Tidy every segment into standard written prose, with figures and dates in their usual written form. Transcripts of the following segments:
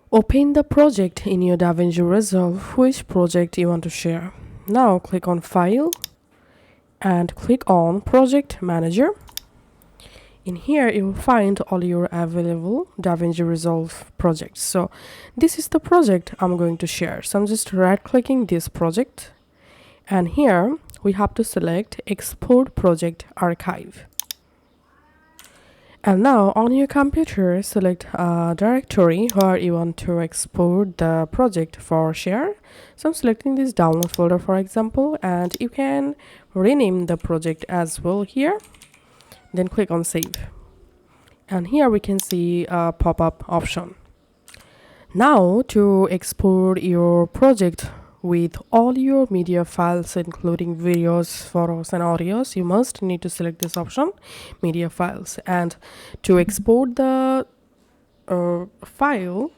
Open the project in your DaVinci Resolve, which project you want to share. Now click on File and click on Project Manager. In here you will find all your available DaVinci Resolve projects. So this is the project I'm going to share. So I'm just right clicking this project, and here we have to select Export Project Archive. And now on your computer, select a directory where you want to export the project for share. So I'm selecting this download folder, for example, and you can rename the project as well here. Then click on Save. And here we can see a pop-up option. Now to export your project with all your media files, including videos, photos and audios, you must need to select this option, media files. And to export the file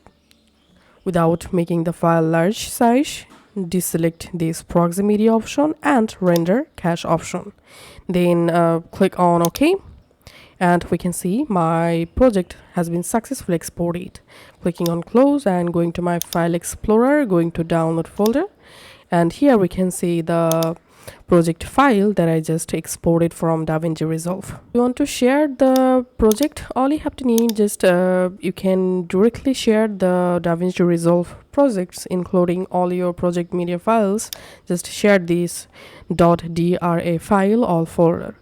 without making the file large size, deselect this proxy media option and render cache option. Then click on OK, and we can see my project has been successfully exported. Clicking on close and going to my file explorer, going to download folder, and here we can see the project file that I just exported from DaVinci Resolve. You want to share the project, all you have to need, just you can directly share the DaVinci Resolve projects including all your project media files. Just share this .dra file or folder.